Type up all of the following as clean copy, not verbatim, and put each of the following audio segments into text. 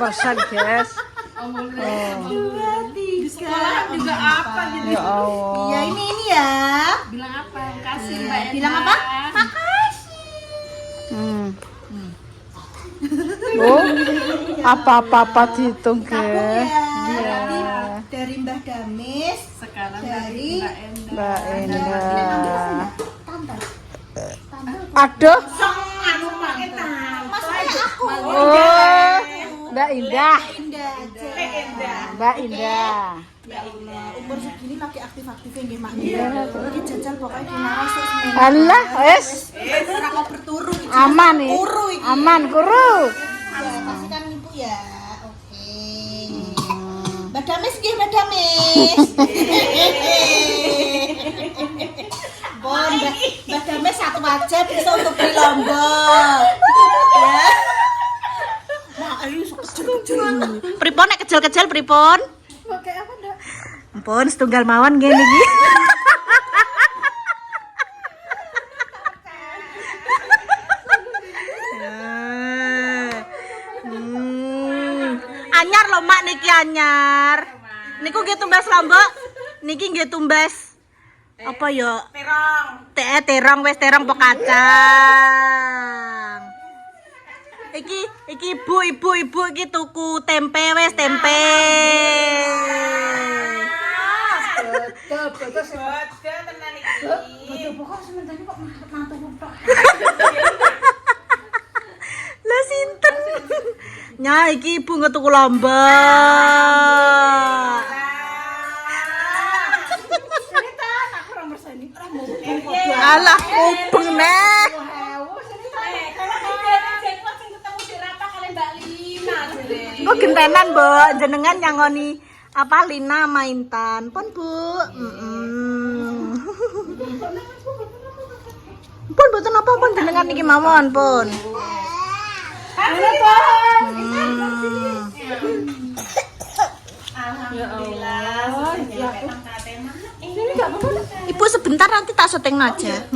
Persen guys. Di sekolah juga apa gitu. Ya Allah. Iya ini ya. Bilang apa? Kasih Mbak Enda. Bilang apa? Makasih. Oh, apa-apa dihitung guys. Iya. Dari Mbah Damis. Sekarang Dari Mbak Enda. Mbak Enda. Tante. Aduh. Maksudnya aku. Oh, Mbak Indah. Indah aja. Mbak Indah. Ya Allah, umur segini lagi aktif-aktifnya nggih Mak. Iki jajal pokoknya di narasuk semene. Allah, wes. Ora kok berturu iki. Aman nih. Kuru iki. Aman, kuru. Ya, pastikan ibu ya. Oke. Mbak Damis nggih, Mbak Damis. Bon, Mbak Damis satu aja bisa untuk beli lombok. Ya. Mak, ayo kecil-kecil. Pripon nek kecil-kecil pripon? Pakai apa ndak? Ampun, setunggal mawon gini iki. Anyar lho Mak niki anyar. Niku nggih tumbas lombok. Niki nggih tumbas apa ya? Terong. Terong wis terong po kacang. Iki ibu iki tuku tempe wis tempe. Betul tenan iki. Betul pokok sementara kok mantu tok. Lah sinten? Nya iki ibu ngetuku lombok. Seritan aku ora mersani. Ora mau Alah ubeng neh. Kok gentenan, Mbok? Jenengan nyangoni apa Lina Maintan. Pun, Bu. Pun boten apa pun jenengan niki mawon, Pun. Ibu sebentar nanti tak syuting aja.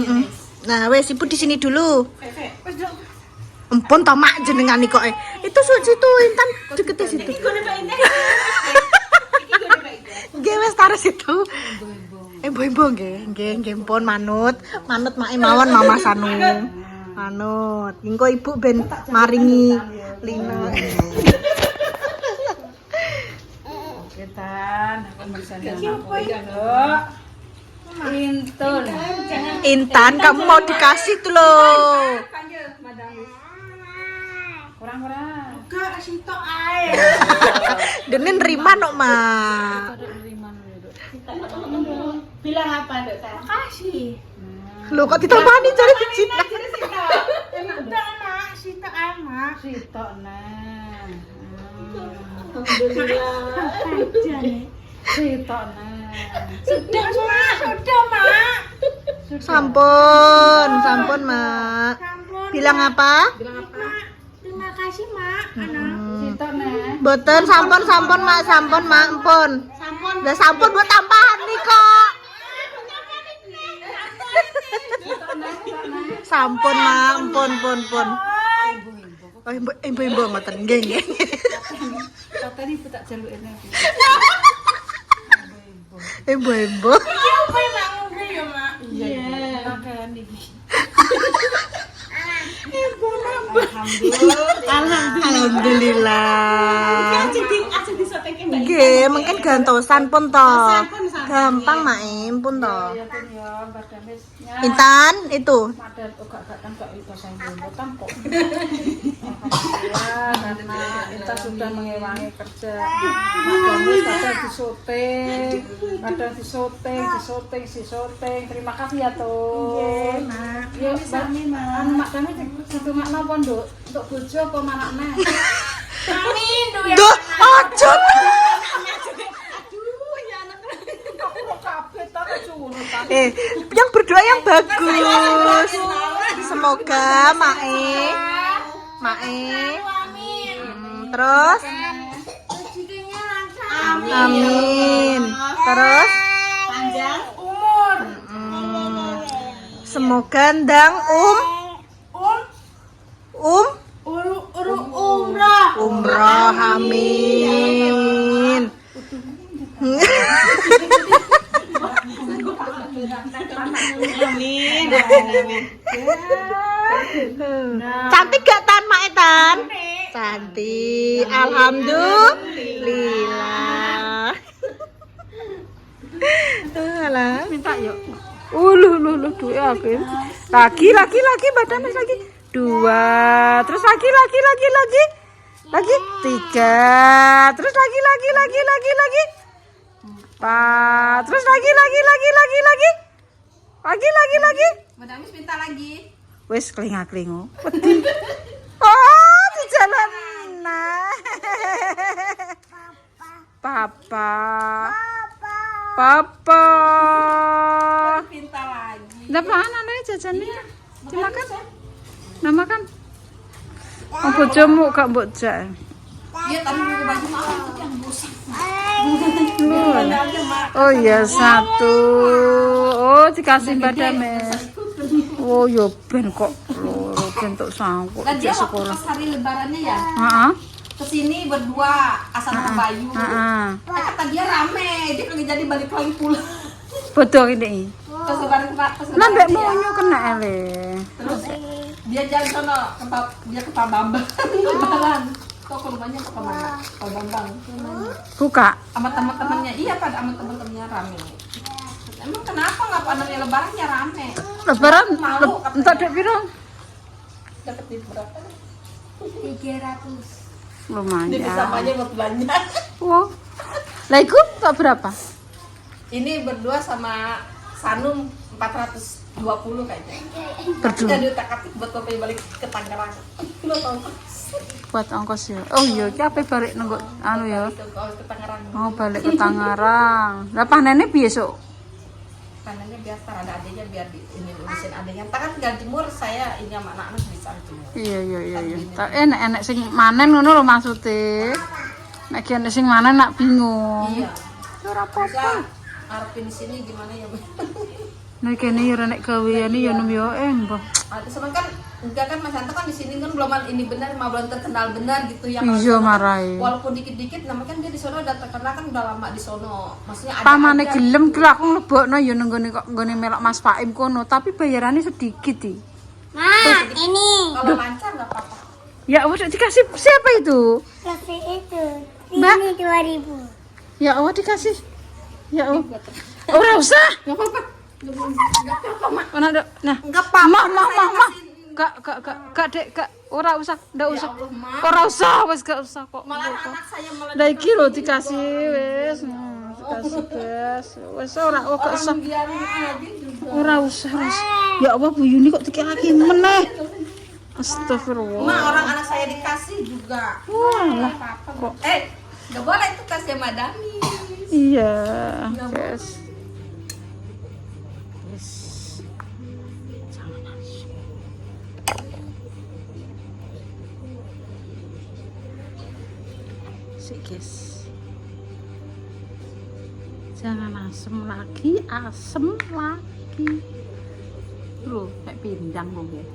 Nah, wes Ibu di sini dulu. Empun to Mak jenengan nih kok. Itu situ Intan deket situ. Nggih wis taruh situ. Ibu-ibu nggih empun manut Mak mawon Mama Sanu. Manut. Engko Ibu ben maringi Lina. Ketan, aku bersani anakku itu. Intan kamu mau dikasih tuh loh. Kurang-kurang. Enggak sitok ae. Dene nerima nok Mak. Bilang apa, Dok? Makasih. Lho kok ditambani cari cicit. Udah, Mak. Sitok ae, Mak. Sitok nah. Alhamdulillah. Aja nih. Sitok nah. Sudah, Mak. Sudah, Mak. Sampun Mak. Sampun. Bilang apa? Mak, terima kasih, Mak. Sitok nah. Boten sampun Mak, ampun. Sampun. Lah sampun buat tambahan nih kok. Sampun Mak, ampun. Oh, ibu ngoten nggih. Katanya ibu tak jalukin aku. Ibu. Apa yang Mak ngomong ya, Mak? Iya. Makan iki. Alhamdulillah. Aja disoteke, Mbak. Nggih, mungkin gantosan pun to. Gampang Mak, pun to. Ya pun ya, Mbak Damis. Intan itu. Madar gak kan gak itu saya belum tampok. Alhamdulillah karena kita sudah mengewangi kerja. Madamis kadang disyuting. Terima kasih ya Tuh. Nggih, Mak. Ya, Sami, Mak. Mak Damis situ mak napa Nduk? Untuk bojo apa manakne? Amin, Dok. Duh, ojo. Yang berdoa yang bagus. Semoga Mae. Terus Rezekinya lancar. amin. Terus Panjang umur. semoga ndang Um. um amin. Amin. Cantik gak Tan Mak Tan? Cantik. Alhamdulillah. Alah. Minta yuk. Lu duit aku. Lagi badan Mas lagi. 2. Terus lagi. Lagi 3. Terus lagi. 4. Terus lagi. Lagi. Madamis minta lagi. Wes kelinga-kelingo. Wedi. Oh, di jalan. Nah. Papa. Minta lagi. Lah mana nih jajannya? Dimakan. Nah makan. Oh, bojomu gak mbok jak. Iya, tadi mau baju mama itu yang bosan. Oh iya 1. Oh dikasih pada Mes. Oh yo ben kok loro bentuk sangkuk Dan dia di waktu sekolah. pas hari lebarannya ya, Heeh. kesini berdua Asan sama Bayu. Kata dia rame, dia kagak jadi balik lagi pulang. Betul ini. Pas lebaran Lah mbek dia. monyo kena ele. Terus dia jalan sono dia ke Pak Bambang lebaran. Kok ke rumahnya ke mana? Pak Bambang. Buka. Sama teman-temannya. Iya, pada sama teman-temannya rame. Emang kenapa nggak panennya lebarannya rame? Lebaran Malu, entar dek piro? Dapat duit berapa? 300. Lumayan. Dia samanya buat belanja. Wow. Lah iku tak berapa? Ini berdua sama Sanum 420 kayaknya. Berdua. Jadi utak-atik buat kopi balik ke Tangerang. Lo tau kan? Buat ongkos ya. Oh iya, ki ape balik nenggo anu ya. Ke Tangerang. Oh, balik ke Tangerang. Lah panene piye sok? Panennya biasa ada adanya biar di ini urusin adanya. Entar kan tinggal jemur, saya ini sama anak-anak bisa jemur. Iya. Tak enek sing manen ngono lho maksude. Nek ki enek sing manen nak bingung. Iya. Ora Bisa apa-apa. ngarepin di sini gimana ya, Bu? Nek kene yo nek gaweane yo nem yo mbah. Ada seneng kan enggak kan Mas Santo kan di sini kan belum ini benar, belum terkenal benar gitu ya. Iya marai. Walaupun dikit-dikit namanya kan dia di sono udah terkenal kan udah lama di sono. Maksudnya ada Pamane aja. gelem ki aku nglebokno yo nang gone kok nggone melok Mas Faim kono, tapi bayarannya sedikit iki. Nah, ini Kalau lancar enggak apa-apa. Ya Allah dikasih siapa itu? kasih itu. Mbak? Ini 2000. Ya Allah dikasih. Ya Allah. Ora usah. Enggak apa-apa. Enggak apa-apa, Mak. Mana ada? Nah. Enggak apa-apa. Mah. Gak dek, gak ora usah, ndak usah. Allah, Ma. Ora usah, wis gak usah kok. Malah anak saya malah Lah iki lho dikasih wis. Dikasih guys. Wis ora gak usah. biarin aja juga. Ora usah, wis. Ya Allah Bu Yuni kok dikasih meneh. Astagfirullah. Ma, orang anak saya dikasih juga. Walah. Apa-apa. Kok. Enggak boleh itu kasih sama Dami. Iya, guys. Yes. Jangan nangis. Sik, guys. Jangan asem lagi. Bro, kayak pindang mungkin.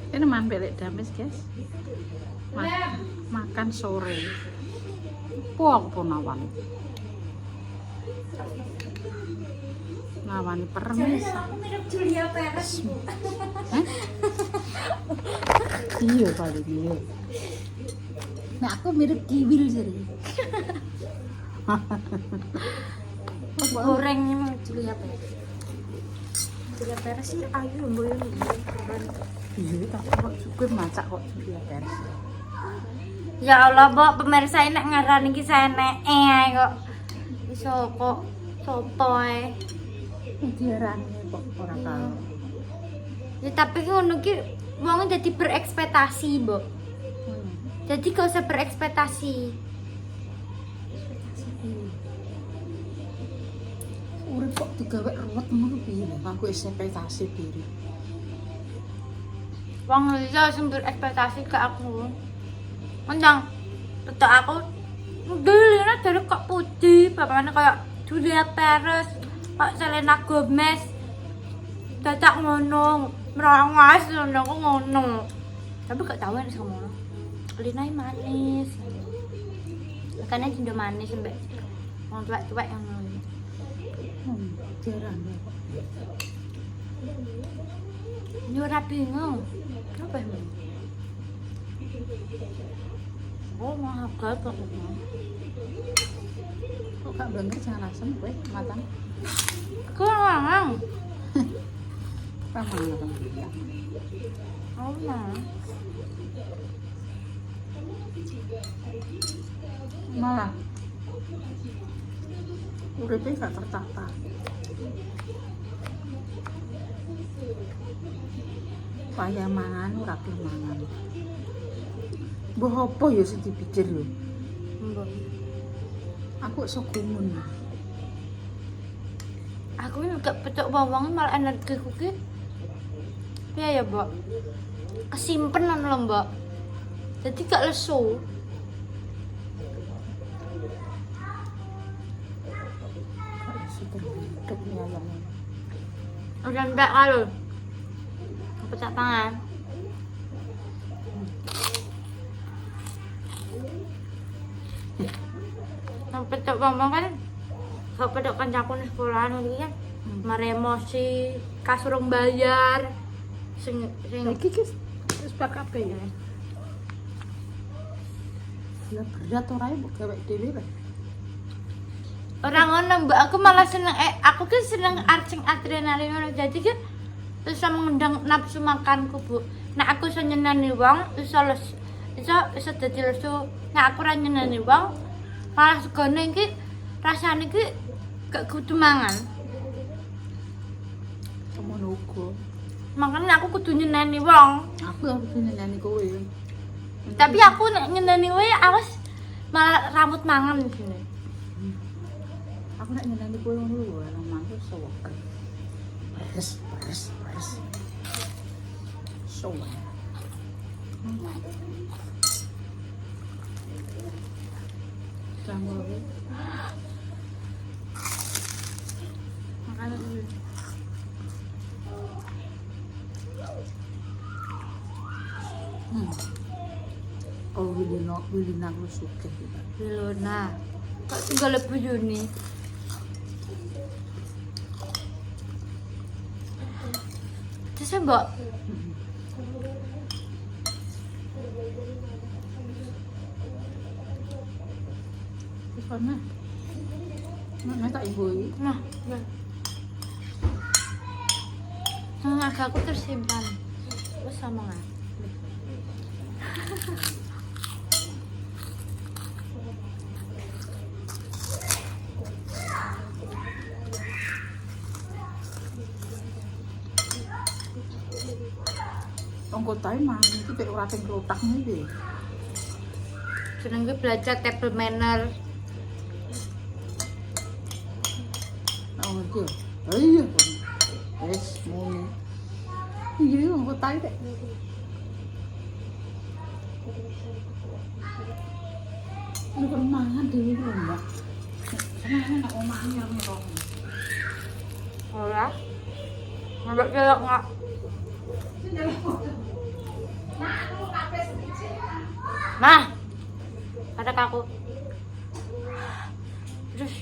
Ini man belek dames, guys. Makan sore. Puang pun awan. Ngawani permis. Aku mirip Julia Perez. Iya paling iya. Nah aku mirip Kiwil jadi. Goreng ini Julia Perez. Julia Perez sih ayu mbok. Iya tapi kok cukup masak kok Julia Perez. Ya Allah, Mbok, pemirsa ini ngarani iki seneke ae kok. Iso kok soto ae. Diarani kok ora tau. Ya tapi ngono ki wong dadi berekspektasi, Mbok. Jadi gak usah berekspektasi. Urip kok digawe ruwet ngono piye? Aku ekspektasi diri. Wong liya sing berekspektasi ke aku. Mendang tetek aku ndelene dari kok putih, bapaknya kayak Julia Perez, Pak Selena Gomez. Dadak ngono, merangas ngono aku ngono. Tapi gak tahu enak sama lo. Linai manis. Makanya cinta manis sampai orang tua-tua yang Jarang ya. ini ora bingung. Apa emang? Oh, mahal banget. Kok gak banget jangan asem gue matang. Kurang. Sama orang dia. Oh, nah. Malah uripnya gak tertata. Payah mangan ora gelem mangan. Mbah apa ya sing dipikir yo? Mbok. Aku sok gumun. Aku ini gak pecok bawang malah energiku ki. Piye ya, Mbok? Kesimpenan lho, Mbok. Jadi gak lesu. Kok sudah hidup nyayang. Udah ndak kalau. Pecah tangan. Sampai pecok bawang kan. Gak pecok kancaku ning sekolahan iki kan. Maremosi, kasurung bayar. Sing Iki wis kabeh ya. Ya berat ora ya mbok gawe dhewe lah. orang ngono Mbak, aku malah seneng aku kan seneng sing adrenalin ngono. Jadi kan bisa mengundang nafsu makanku, Bu. Nah, aku iso nyeneni wong, iso dadi lesu. Nah, aku ora nyeneni wong, malah segone iki rasane iki gak kudu mangan. Semono uga. Makanya aku kudu nyeneni wong. Aku harus nyanyi kowe. Tapi aku nek nyeneni wae awas malah rambut mangan di sini. Aku nek nyanyi kowe ngono lho, nang mantu sewek. Beres. Sewek. Kamu Makanya dulu. Oh, Wilina aku suka kita. Wilona. Kok tinggal lebu Juni? Terus ya, Mbak? Terus mana? Mana tak ibu ini? Nah, ya. Tenaga aku tersimpan. Terus sama nggak? Tongkotai mah itu kayak ora teng klotak iki. Seneng gue belajar table manner. Oh, ngerti. Iya. Wes muni. Iya, tongkotai dek. Ini permangan dhewe lho, Mbak. Seneng nek omahnya ngono. Ora. Nggak kira nggak. Nah, ada kaku. Terus.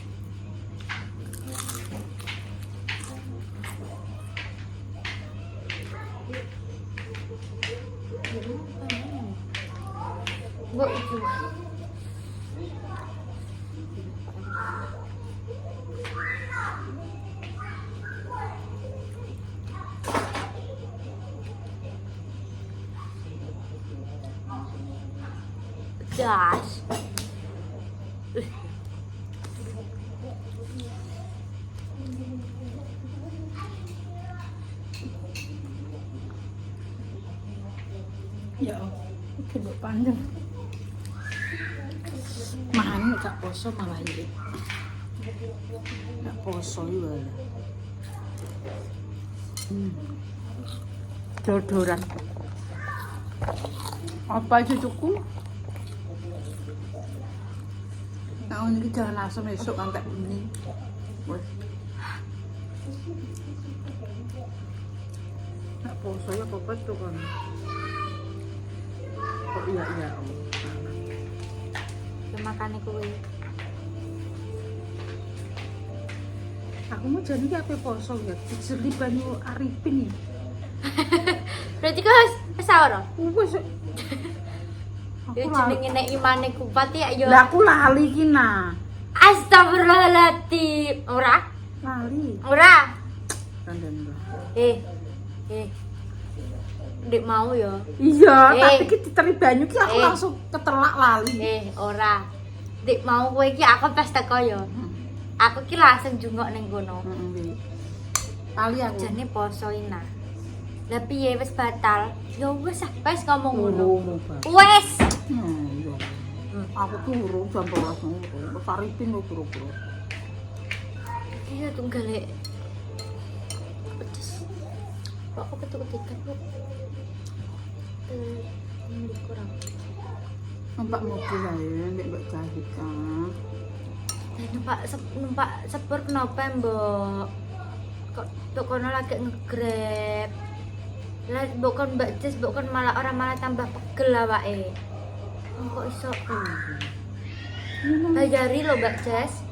Bu, itu. Das. Ya, coba panjang. Mahan gak poso malah iki. Gak poso iki wae. Dodoran. Apa cucuku? Nah, ini jangan asam esok antek ini. Wes. Gak poso ya apa tuh kan. Oh iya. Ya makane kuwi. Aku mau jadi apa poso ya? Dijeli banyu Arifin ya. Berarti kok wis ora? Wes. Ya Aku lali. jenenge nek imane kuat ya yo. Lah aku lali ki nah. Astagfirullahaladzim. Ora? Lali. Ora. Kandang. Dek mau ya. Iya, Eh. tapi ki diteri banyu ki aku Eh. langsung ketelak lali. Ora. Dek mau kowe iki aku pas teko ya. Aku ki langsung jungok ning kono. Heeh. Lali aku. Jane poso ina. Lah piye wis batal? Ya wis ah, wis ngomong ngono. Wes. Iya. Aku turu jam 12 ngono. Saripin lho turu-turu. Iya tunggale. Pedes. Kok aku ketuk-ketikan kok. Ini kurang. Numpak mobil ae nek mbak Cahit kan. Numpak sepur kenapa mbok? Kok kono lagi nge-grab. Lah bukan Mbak Jess, bukan malah tambah pegel awake. Kok iso? Bayari lo Mbak Jess.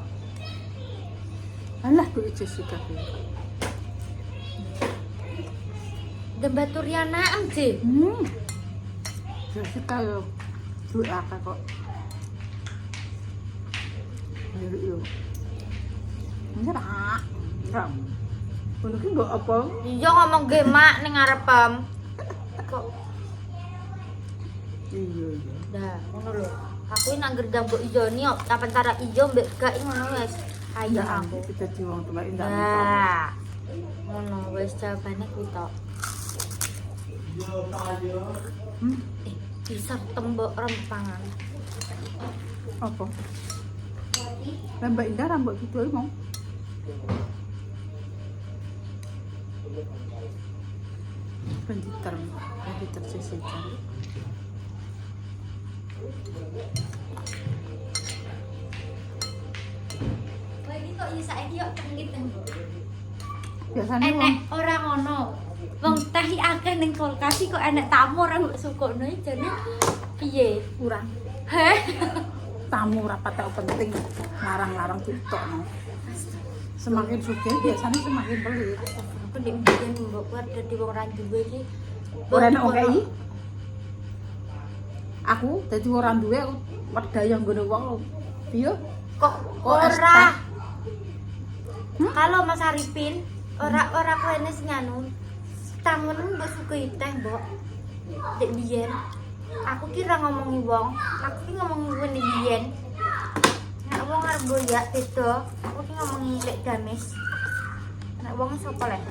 Alah duit Jessica ki. Dembah Turiana Ji. Jessica yo duit akeh kok. Yo. Nyerah. Ram. Ngono ki mbok apa? Iya ngomong gemak ning ngarepem. Kok Iya. dah ngono lho. Aku ini angger jambuk ijo ni antara ijo mbek gak ngono wis. Ayo aku. Kita diwong tuwa indah. Nah. Ngono wis jawabane kuwi tok. Bisa tembok rempangan. Apa? Mbak Indah rambut gitu ae mau. Penditer Jessica. Lagi kok ya saiki yo tengit tembok. Biasanya wong Enek ora ngono. Wong teh akeh ning kulkas kok enek tamu ora mbok sukokno jane piye? kurang Heh. tamu rapat tak penting larang-larang ditokno. Semakin sugih biasanya semakin pelit. Aku ndek mbiyen mbok kuwi dadi wong ra duwe iki. Ora enak oke. Aku dadi ora duwe aku wedaya nggone wong lho. Iya. Kok ora? Kalau Mas Arifin ora kene sing anu. Tangan mbok suki teh, Mbok. Dek biyen. Aku kira ngomongi wong, aku ki ngomongi ngene biyen. Nek wong arep boyak beda, aku ki ngomongi lek Damis. Nek wong sapa lek?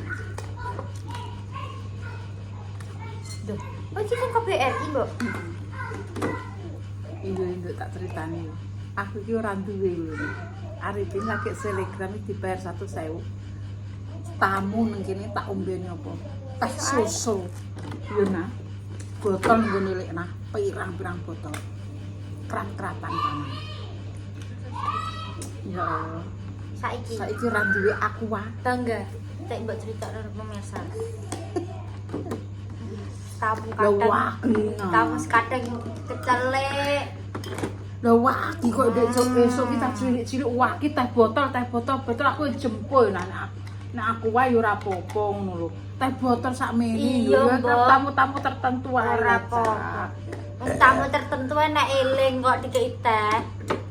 Duh, oh iki kan KBRI, Mbok. Iya tak ceritani. Aku ki ora duwe lho. Arifin lagi selegram dibayar 1.000. Tamu nang kene tak ombeni apa? Teh susu. Yo nah. Botol nggone lek nah, pirang-pirang botol. Krap-krapan panen. Ya Allah. Saiki ora duwe aqua. Bangga. Tak mbok critakno pemirsa. Tamu Lah kadang wagi. tamu kadang kecelek. Lah wagi kok esuk kita cilik-cilik wagi teh botol betul aku jempol nah aku wae yo ora apa-apa ngono lho. Teh botol sakmene Iya, lho Mbok. tamu-tamu tertentu wae. Ora apa-apa. Wong tamu tertentu enak eling kok dikei teh.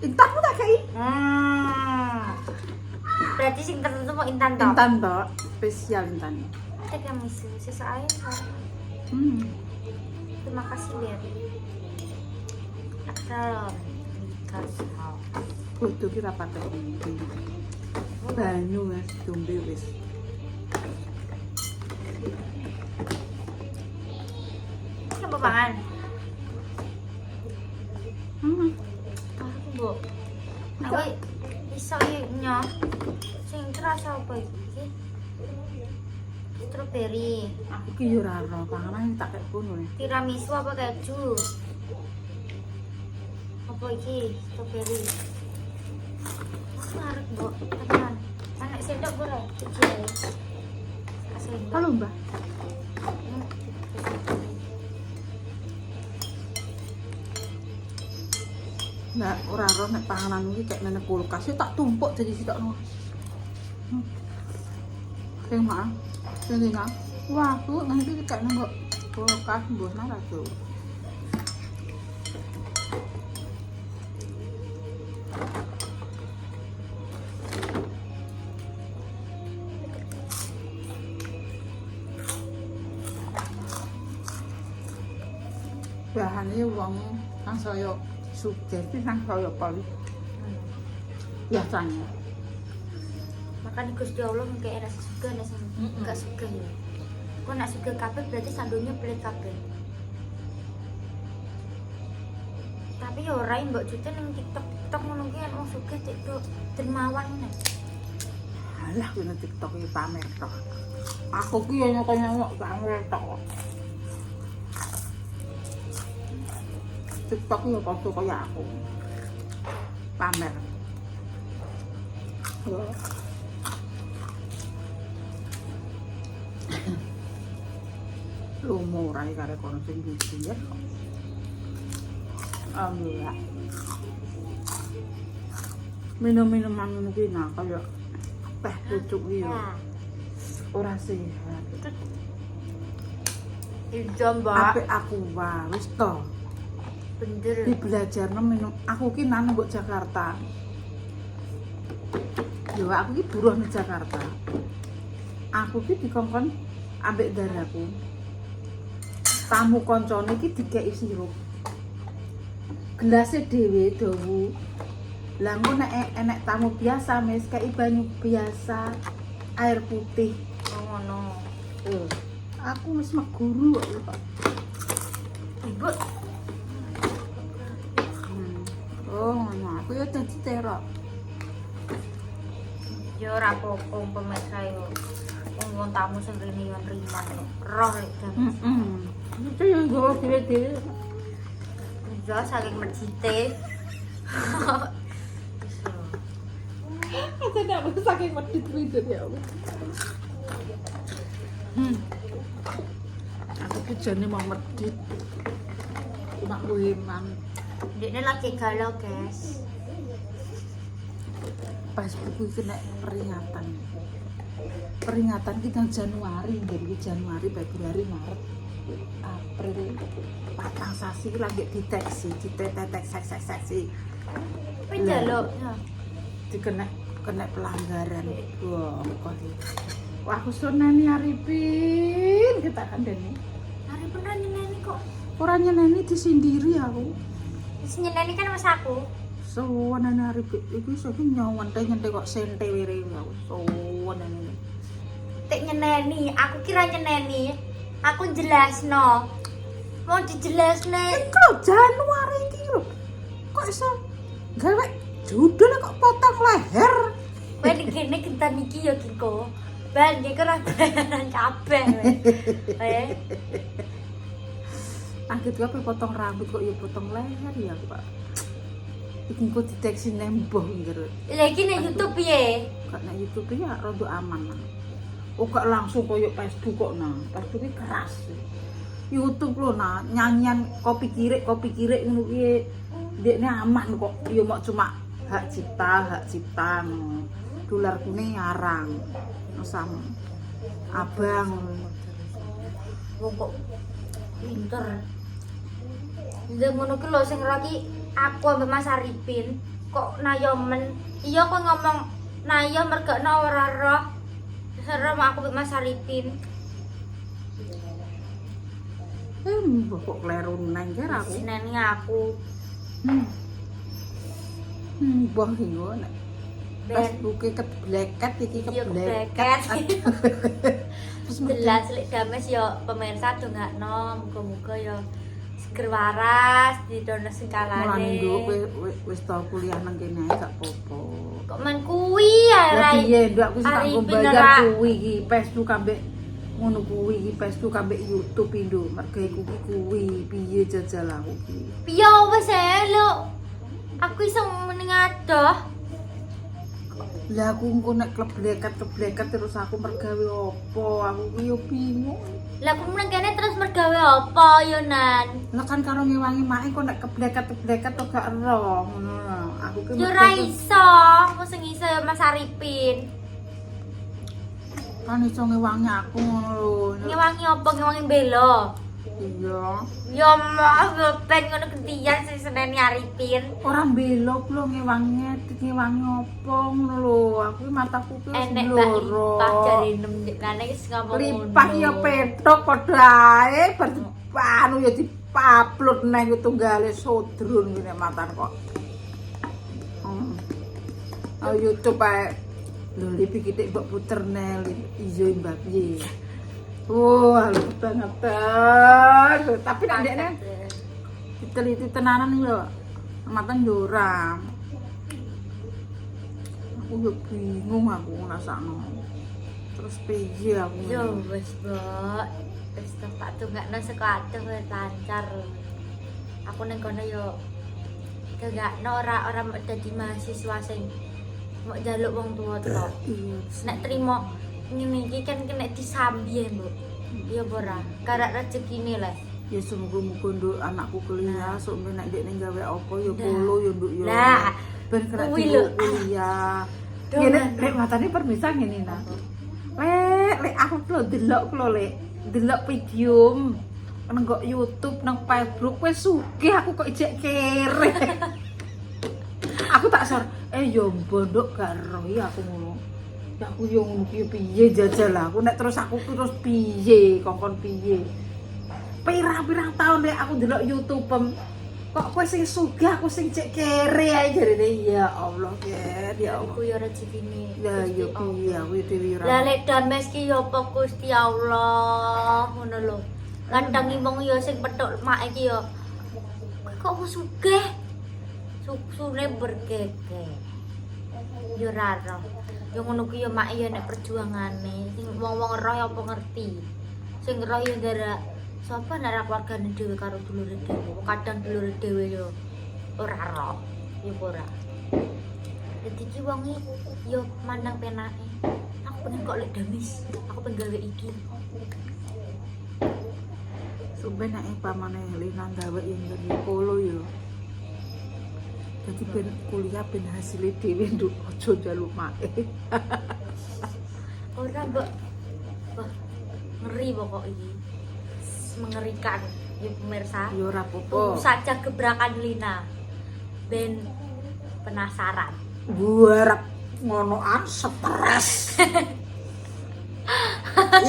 Intanmu tak kei. Berarti sing tertentu mau intan toh. Intan tok, spesial intan. Kita kami sisa air. Terima kasih Lir. Salam. Kasih. Kudu ki rapat iki. Banyu wis dombe wis. Coba pangan. Aku mbok. Aku iso nyo. Sing terasa apa iki? Strawberry. Aku ki yo ora ro panganan tak kek kono. Tiramisu apa keju? Apa iki? Strawberry. Aku arep mbok tenan. Anak sendok ora? Kecil. Sendok. Halo, Mbak. Lah ora roh nek panganan iki kayak nene kulkas yo tak tumpuk jadi sitokno. Sing mah. Sing dina. Wah, tuh nanti kayak nang kulkas mbok nara tuh. Bahannya wong kang saya sugih iki kang saya paling biasanya. Makanya Gusti Allah kayak rasa suka rasa enggak suka ya. Kok nak suka kabeh berarti sandonya pelit kabeh. Tapi ya ora mbok cuci ning TikTok ngono ki wong sugih TikTok dermawan ngene. Alah kena TikTok iki pamer tok. Aku ki yo nyok pamer tok. TikTok yo foto kaya aku. Pamer. Lu murah kare kono sing iki ya. Alhamdulillah. Minum-minuman ngono kuwi nah kaya teh pucuk iki yo. Ora sehat. Ijom, Mbak. Apik aku wae wis to. Bener. Di belajarno minum. Aku ki nang mbok Jakarta. Yo aku ki buruh nang Jakarta. Aku ki dikongkon ambek daraku. Tamu koncone iki dikeki sirup. Gelasnya dhewe dawu. Lah engko nek enek tamu biasa mes kei banyu biasa, air putih. Ngono. Aku wis meguru kok. Ibu Oh, ngono. Aku ya dadi terok. yo ora apa-apa pemirsa yo. Wong tamu sing rene yo riman roh lek jam. Itu yang gue dhewe-dhewe. Yo saking medite. Aku tidak mau saking medit itu ya Allah. Aku ki jane mau medit. Cuma kuiman. Dekne lagi galau, guys. Pas buku kena peringatan. Peringatan kita Januari, dari Januari, Februari, Maret, April, patang sasi lagi diteksi, seksi. Penjaluk. Dikena pelanggaran. Wah, kok wah aku sonani Arifin kita kan Deni. Hari beneran nyeneni kok. Orangnya neni disindiri aku. Wis nyeneni kan mas aku. Sowanane Arifin iku iso nyontek kok sente wire aku. Sowanane. Tek nyeneni, aku kira nyeneni. Aku jelasno. Mau dijelasne. Iku Januari iki lho. Kok iso gawe judul kok potong leher. Kowe dikene gentan iki ya Kiko. Bang iki ora bayaran kabeh. Angget apa potong rambut kok ya potong leher ya, Pak. Iki kok deteksi nembah ngger. Lah iki nang YouTube piye? Kok nang YouTube ya rada aman. Oh gak langsung koyo Facebook kok nah. Facebook iki keras. YouTube lho nah, nyanyian kopi kirek ngono piye. Dekne aman kok. Ya mok cuma hak cipta ngono. Dolar kuning ngarang. Sama abang Wong kok pinter. Ndek ngono ki lho sing lagi aku ambek Mas Arifin kok nayomen. Iya kok ngomong nayo mergokno ora roh. Serem aku ambek Mas Arifin. Kok kleru nang kira aku. Seneni aku. Mbah iki ngono. Facebooke kebleket iki Iya kebleket. Terus jelas lek dames yo pemirsa dongakno muga-muga yo seger waras didono sing Mulane kalane. nduk wis tau kuliah nang kene ae gak apa-apa. Kok men kuwi ya Lah Rai. piye nduk aku sing tak Arifin bayar ora. kuwi iki Facebook ambek ngono kuwi iki Facebook ambek YouTube nduk. Mergo iku kuwi piye jajal aku iki. Piye wis ae lho. Aku iso mending adoh. Lah aku engko nek keblekat terus aku mergawe apa? Aku ki yo bingung. Lah aku meneng kene terus mergawe apa yo Nan? Lah kan karo ngewangi mae kok nek keblekat kok gak ero ngono. Aku ki Yo ora iso, aku sing iso yo Mas Arifin. kan iso ngewangi aku ngono lho. Ngewangi apa? Ngewangi belo. Iya. Yo mas ben ngono gentian sing seneni Arifin. Ora belok lho ngewangi apa ngono lho. Aku ki mataku ki wis Enek bloro. tak jare nemjekane wis ngomong ngono. Limpah ya petok padha ae anu ya diupload nang tunggale sodrun ngene matan kok. Oh YouTube ae. Lho lipi kitik mbok puterne ijo mbak piye. Wah, banget. Tapi nek ndekne diteliti tenanan lho. Matan yo ora. Aku yo bingung aku ngrasakno. Terus piye aku? Yo wis, Mbok. Wis tak tungakno sekadung wis lancar. Aku ning kono yo gagakno ora mau dadi mahasiswa sing mau njaluk wong tuwa tok. Nek trimo ngene iki kan kena disambi ya, Mbok. Ya ora, karek rezekine le. Ya semoga-moga nduk anakku kuliah, sok nek ndekne gawe apa ya polo ya nduk ya. Lah, ben kena kuwi lho. kuliah. Ngene lek matane permisa ngene nah. Lek aku lho delok delok video nang YouTube nang Facebook wis sugih aku kok ijek kere. Aku tak sor, yo mbondok gak ero ya aku ngono. Ya aku yo ngono ki piye jajal aku nek terus aku terus piye kongkon piye. Pirang-pirang tahun lek aku delok YouTube kok kowe sing sugih aku sing cek kere ae jarene ya Allah ya Allah. Aku yo rezekine. Ya yo piye aku dhewe ora. Lah lek dames ki yo apa Gusti Allah ngono lho. Kadang wong yo sing petuk mak iki yo kok sugih. Suksune berkeke. Yo ora ro. Yo ngono ku yo mak yo nek perjuangane sing wong-wong roh apa ngerti. Sing roh yo ndara sapa ndara keluargane dhewe karo dulure dhewe. Kadang dulure dhewe yo ora roh. Yo ora. Dadi ki wong yo mandang penake. Aku pengen kok lek damis. Aku pengen gawe iki. Sampai nek pamane Lina gawe yang ngene polo yo. Jadi ben kuliah ben hasilnya dhewe nduk aja njaluk mae. Ora, Mbok. Wah, ngeri pokok iki. Mengerikan ya pemirsa. Ya ora Tunggu apa-apa. saja gebrakan Lina. Ben penasaran. Buarep ngonoan stres.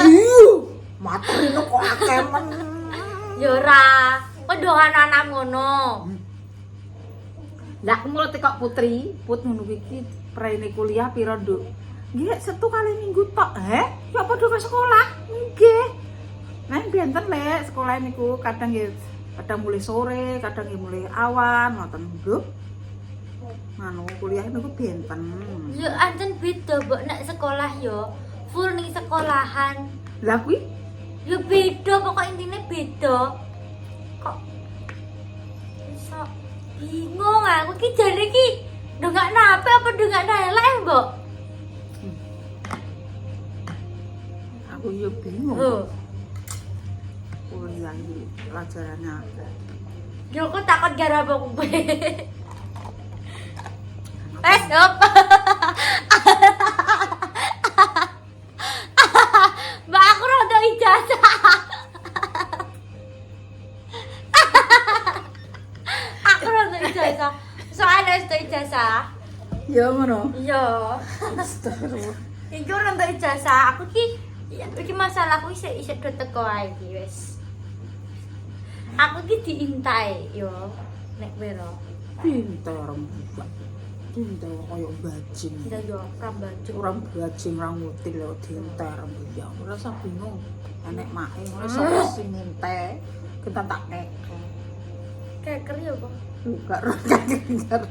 Iyo, materi kok akeh men. Ya ora, kok doan anak ngono. Lah aku mulai tekok Putri, Put ngono iki praene kuliah pira, Nduk? Nggih, 1 kali minggu tok. Ya padha ke sekolah. Nggih. Nang benten lek sekolah niku kadang mulai sore, kadang mulai awan, ngoten, Nduk. Manu kuliah niku benten. Yo ancen beda, Mbok, nek sekolah yo full ning sekolahan. Lah kuwi Yo beda, pokok intine beda. Kok iso bingung aku ki jane ki ndongakno HP apa ndongakno elek, Mbok? aku yo bingung. Lho, Kuliah iki pelajarannya akeh. yo kok takut gara apa kowe? Stop. Mbak aku rada ijazah. Aku rada ijazah. Soalnya itu ijazah. Ya ngono. Iya. Astagfirullah. Iki ora entuk ijazah. Aku ki iki masalahku isih do teko ae iki wis. Aku ki diintai yo nek wero. Pinter mbak. Pinter kaya bajing. Ndak yo rambaju. Orang bajing ra ngutil lho dinter ya ora usah bingung. Enek mae ngono sapa sing ngintek kita tak keke. Keker yo kok. Buka keker.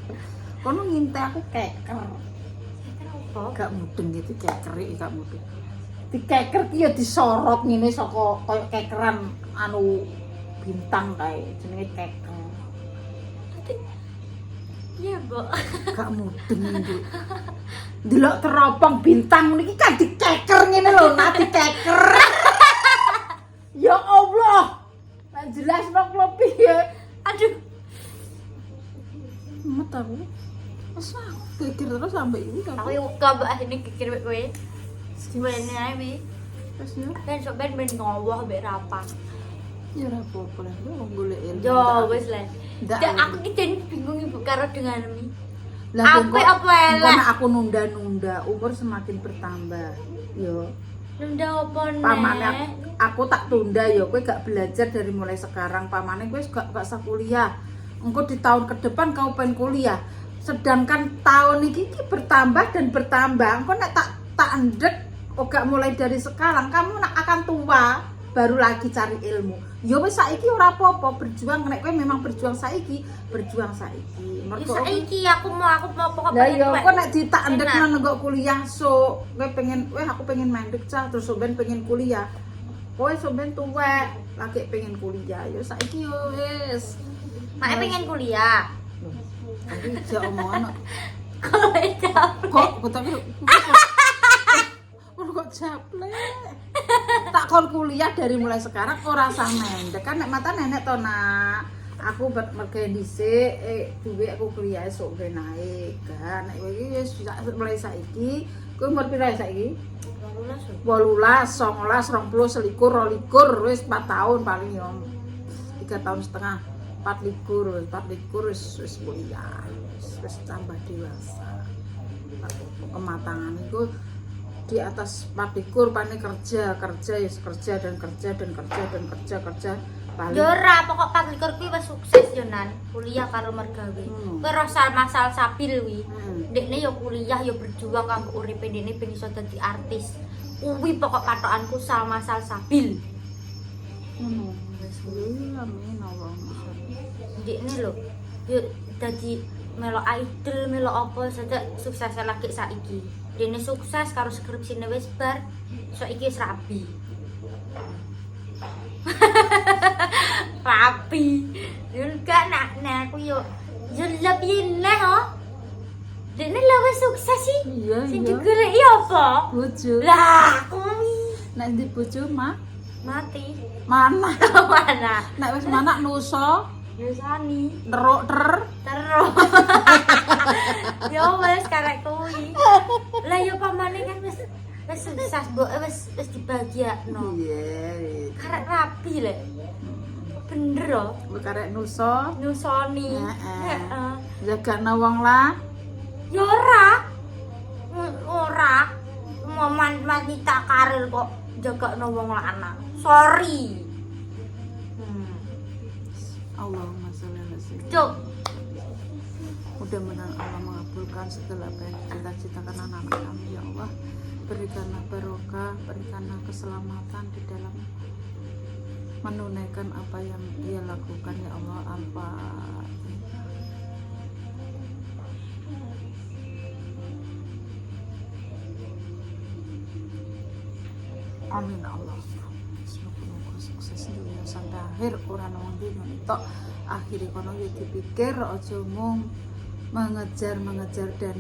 Kono ngintek aku keker. Apa? Gak mudeng gitu keker iki gak mudeng. Dikeker ki ya disorot ngene saka kaya kekeran anu bintang kae jenenge keker. Iya, Mbok. Gak mudeng iki. Delok teropong bintang niki kan dikeker ngene lho, nak dikeker. Ya Allah. Nek jelas nok lho piye. Aduh, Met aku. Wes keker terus sampai ini kan. aku uga mbak ini kikir kowe. Gimana ae wi? Wes ya. Ben sok ben ngowoh mbek rapat. Ya ora apa-apa lah, wong golek ilmu. Yo wis lah. Ndak, Ndak aku iki jen bingung ibu karo denganmu. Lah Apa apa elek? Nek aku nunda-nunda, umur semakin bertambah. Yo. Nunda apa nih? Pamane aku tak tunda ya, kowe gak belajar dari mulai sekarang. Pamane kowe gak usah kuliah. Engko di tahun ke depan kau pengen kuliah. Sedangkan tahun iki bertambah dan bertambah. Engko nek tak endek gak mulai dari sekarang, kamu nak akan tua baru lagi cari ilmu. Ya wis saiki ora apa-apa, berjuang nek kowe memang berjuang saiki, berjuang saiki. Ya saiki aku mau pokoknya lah ya kok nek ditak endek Enak. nang nggak kuliah so kowe pengen aku pengen mandek cah terus soben pengen kuliah. Kowe soben tuwek lagi pengen kuliah. Ya saiki yo wis. Mak pengen kuliah. Tapi aja omongan Kalau kok tapi kok japle. Tak kon kuliah dari mulai sekarang ora usah mendek kan nek mata nenek to nak. Aku mergawe dhisik duwe aku kuliah esuk ben naik kan. Nek kowe iki wis mulai saiki, kowe umur pira saiki? 18, 19, 20, 21, 22 wis 4 tahun paling yo. 3 tahun setengah. 4 wis kuliah. Wis tambah dewasa. Kematangan itu di atas 4 paling kerja paling yo ora pokok 24 kuwi wis sukses yo nan. Kuliah karo mergawe. Kowe rasa masal sabil wi. Dekne yo kuliah yo berjuang kanggo uripe dekne ben iso dadi artis. Kuwi pokok patokanku masal sabil. ngono. Amin Allahumma sholli. Dekne lho yo dadi melok idol melok apa saja sukses lagi saiki. Dene sukses karo skripsine wis bar. Saiki wis rabi. Rapi. Yo gak nak aku yo lebih lah ho. Dene lho wis sukses sih. Iya Sing iya. digoleki apa? Bojo. Lah, kuwi Nek ndi bojo mah? mati. Mana? Mana? Nek wis manak nusa, Yosani. teruk ter. Terus. Yo wis karek kuwi. Lah yo pamane kan wis sukses, Mbok. Wis dibahagiakno. Iya. Karek rapi lek. Bener lho. Kowe karek nusa, Nyusoni. Heeh. Heeh. jagana wong lah. Ya ora. Ora. Momen wanita karir kok jagakno wong lanang. Sorry. Allahumma sholli ala sayyidina. Cuk. Mudah-mudahan Allah mengabulkan segala apa yang cita-citakan anak-anak kami ya Allah. Berikanlah barokah, berikanlah keselamatan di dalam menunaikan apa yang dia lakukan ya Allah. Amin Allah. Semoga sukses dunia sampai akhir orang wong dino tok akhire kono yo dipikir aja mung mengejar dan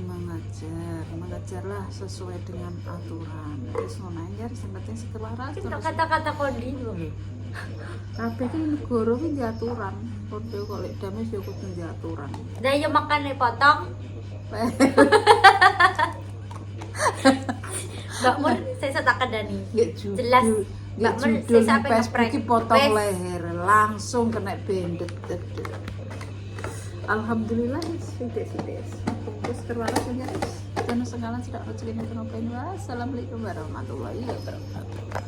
mengejarlah sesuai dengan aturan. Wis ngono ae sing penting sekelaras Cinta terus. kata-kata kondi lho. Kabeh iki negara iki di aturan. Padha kok lek dames yo kudu di aturan. Dah yo makane potong. Mbak Mun saya tak kadani. Jelas. Mbak Mun judul saya sampai Facebook iki ngeprek. potong Wes. leher langsung kena bendet. Alhamdulillah sudah. Terus kerwaras aja. Dan segala sudah rezeki yang Assalamualaikum warahmatullahi wabarakatuh.